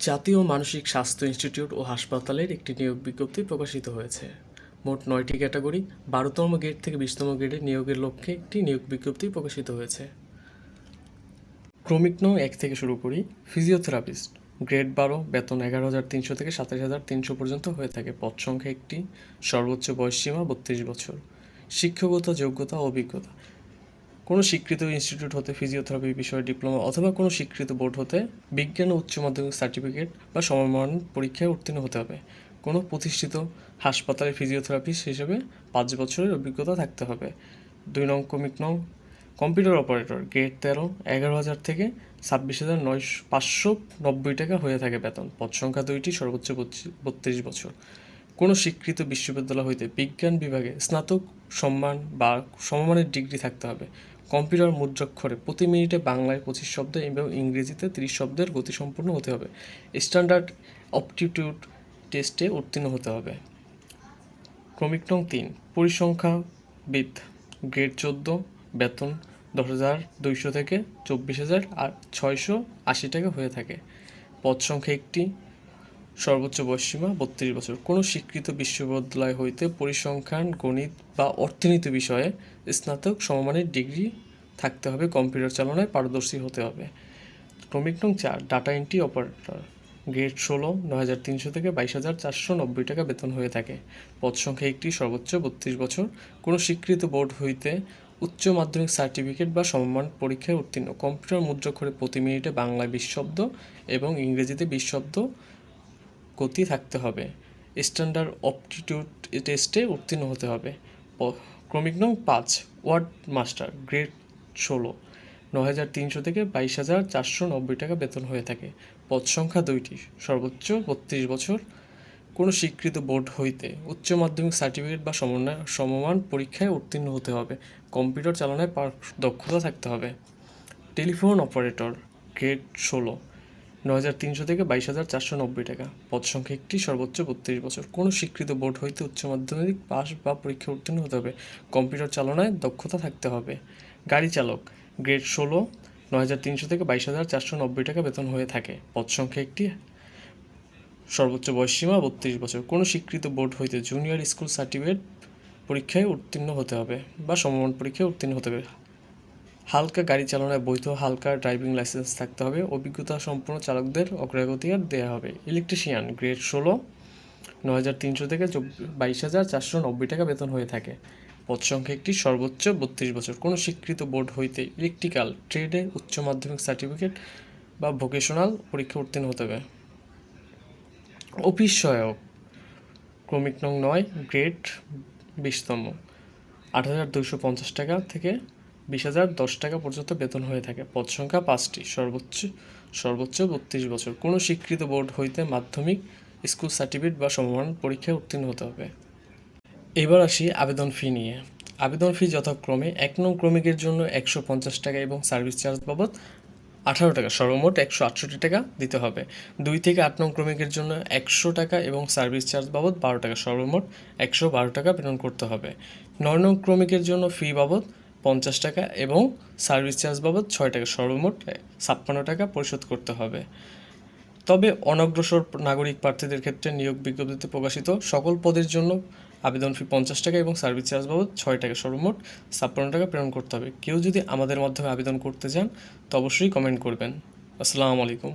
জাতীয় মানসিক স্বাস্থ্য ইনস্টিটিউট ও হাসপাতালের একটি নিয়োগ বিজ্ঞপ্তি প্রকাশিত হয়েছে। মোট ৯টি ক্যাটাগরি, ১২তম গ্রেড থেকে ২০তম গ্রেডে নিয়োগের লক্ষ্যে একটি নিয়োগ বিজ্ঞপ্তি প্রকাশিত হয়েছে। ক্রমিক নং ১ থেকে শুরু করি। ফিজিওথেরাপিস্ট, গ্রেড ১২, বেতন ১১,৩০০ থেকে ২৭,৩০০ পর্যন্ত হয়ে থাকে। পদ সংখ্যা একটি, সর্বোচ্চ বয়সসীমা ৩২ বছর। শিক্ষাগত যোগ্যতা ও অভিজ্ঞতা: কোনো স্বীকৃত ইনস্টিটিউট হতে ফিজিওথেরাপি বিষয়ে ডিপ্লোমা অথবা কোনো স্বীকৃত বোর্ড হতে বিজ্ঞান ও উচ্চ মাধ্যমিক সার্টিফিকেট বা সমমান পরীক্ষায় উত্তীর্ণ হতে হবে। কোনো প্রতিষ্ঠিত হাসপাতালে ফিজিওথেরাপিস্ট হিসেবে ৫ বছরের অভিজ্ঞতা থাকতে হবে। ২ নং ক্রমিক নং কম্পিউটার অপারেটর, গ্রেড ১৩, ১১,০০০ থেকে ২৬,৫৯০ টাকা হয়ে থাকে বেতন। পদ সংখ্যা ২টি, সর্বোচ্চ ৩২ বছর। কোনো স্বীকৃত বিশ্ববিদ্যালয় হইতে বিজ্ঞান বিভাগে স্নাতক সম্মান বা সমমানের ডিগ্রি থাকতে হবে। কম্পিউটার মুদ্রাক্ষরে প্রতি মিনিটে বাংলায় ২৫ শব্দ এবং ইংরেজিতে ৩০ শব্দের গতিসম্পন্ন হতে হবে। স্ট্যান্ডার্ড অপটিটিউড টেস্টে উত্তীর্ণ হতে হবে। ক্রমিক নং ৩ পরিসংখ্যাবিদ, গ্রেড ১৪, বেতন ১০,২০০ থেকে ২৪,৬৮০ টাকা হয়ে থাকে। পদ সংখ্যা একটি, সর্বোচ্চ বয়সসীমা ৩২ বছর। কোনো স্বীকৃত বিশ্ববিদ্যালয় হইতে পরিসংখ্যান, গণিত বা অর্থনীতি বিষয়ে স্নাতক সমমানের ডিগ্রি থাকতে হবে। কম্পিউটার চালনায় পারদর্শী হতে হবে। ক্রমিক নং ৪ ডাটা এন্ট্রি অপারেটর, গ্রেড ১৬, ৯,৩০০ থেকে ২২,৪৯০ টাকা বেতন হয়ে থাকে। পদ সংখ্যা একটি, সর্বোচ্চ ৩২ বছর। কোনো স্বীকৃত বোর্ড হইতে উচ্চ মাধ্যমিক সার্টিফিকেট বা সমমান পরীক্ষায় উত্তীর্ণ। কম্পিউটার মুদ্রাক্ষরে প্রতি মিনিটে বাংলায় ২০ শব্দ এবং ইংরেজিতে ২০ শব্দ গতি থাকতে হবে। স্ট্যান্ডার্ড অপটিটিউড টেস্টে উত্তীর্ণ হতে হবে। ক্রমিক নং ৫ ওয়ার্ড মাস্টার, গ্রেড ১৬, ৯,৩০০ থেকে ২২,৪৯০ টাকা বেতন হয়ে থাকে। পদ সংখ্যা ২টি, সর্বোচ্চ ৩২ বছর। কোনো স্বীকৃত বোর্ড হইতে উচ্চ মাধ্যমিক সার্টিফিকেট বা সমমান পরীক্ষায় উত্তীর্ণ হতে হবে। কম্পিউটার চালনায় দক্ষতা থাকতে হবে। টেলিফোন অপারেটর, গ্রেড ১৬, ৯,৩০০ থেকে ২২,৪৯০ টাকা। পদ সংখ্যা একটি, সর্বোচ্চ ৩২ বছর। কোনো স্বীকৃত বোর্ড হইতে উচ্চ মাধ্যমিক পাস বা পরীক্ষা উত্তীর্ণ হতে হবে। কম্পিউটার চালনায় দক্ষতা থাকতে হবে। গাড়ি চালক, গ্রেড ১৬, ৯,৩০০ থেকে ২২,৪৯০ টাকা বেতন হয়ে থাকে। পদ সংখ্যা একটি, সর্বোচ্চ বয়সসীমা ৩২ বছর। কোনো স্বীকৃত বোর্ড হইতে জুনিয়র স্কুল সার্টিফিকেট পরীক্ষায় উত্তীর্ণ হতে হবে বা সমমান পরীক্ষায় উত্তীর্ণ হতে হবে। হালকা গাড়ি চালনায় বৈধ হালকা ড্রাইভিং লাইসেন্স থাকতে হবে। অভিজ্ঞতা সম্পন্ন চালকদের অগ্রাধিকার দেওয়া হবে। ইলেকট্রিশিয়ান, গ্রেড ১৬, ৯,৩০০ থেকে ২২,৪৯০ টাকা বেতন হয়ে থাকে। পদ সংখ্যা একটি, সর্বোচ্চ ৩২ বছর। কোনো স্বীকৃত বোর্ড হইতে ইলেকট্রিক্যাল ট্রেডে উচ্চ মাধ্যমিক সার্টিফিকেট বা ভোকেশনাল পরীক্ষা উত্তীর্ণ হতে হবে। অফিস সহায়ক, ক্রমিক নং ৯ গ্রেড ২০তম, ৮,২৫০ টাকা থেকে ২০,০১০ টাকা পর্যন্ত বেতন হয়ে থাকে। পদ সংখ্যা ৫টি, সর্বোচ্চ ৩২ বছর। কোনো স্বীকৃত বোর্ড হইতে মাধ্যমিক স্কুল সার্টিফিকেট বা সমমান পরীক্ষায় উত্তীর্ণ হতে হবে। এবার আসি আবেদন ফি নিয়ে। আবেদন ফি যথাক্রমে ১ নং ক্রমিকের জন্য ১৫০ টাকা এবং সার্ভিস চার্জ বাবদ ১৮ টাকা, সর্বমোট ১৬৮ টাকা দিতে হবে। ২ থেকে ৮ নং ক্রমিকের জন্য ১০০ টাকা এবং সার্ভিস চার্জ বাবদ ১২ টাকা, সর্বমোট ১১২ টাকা প্রেরণ করতে হবে। ৯ নং ক্রমিকের জন্য ফি বাবদ ৫০ টাকা এবং সার্ভিস চার্জ বাবদ ৬ টাকা, সর্বমোট ৫৬ টাকা পরিশোধ করতে হবে। তবে অনগ্রসর নাগরিক প্রার্থীদের ক্ষেত্রে নিয়োগ বিজ্ঞপ্তিতে প্রকাশিত সকল পদের জন্য আবেদন ফি ৫০ টাকা এবং সার্ভিস চার্জ বাবদ ৬ টাকা, সর্বমোট ৫৬ টাকা প্রেরণ করতে হবে। কেউ যদি আমাদের মাধ্যমে আবেদন করতে চান তো অবশ্যই কমেন্ট করবেন। আসসালামু আলাইকুম।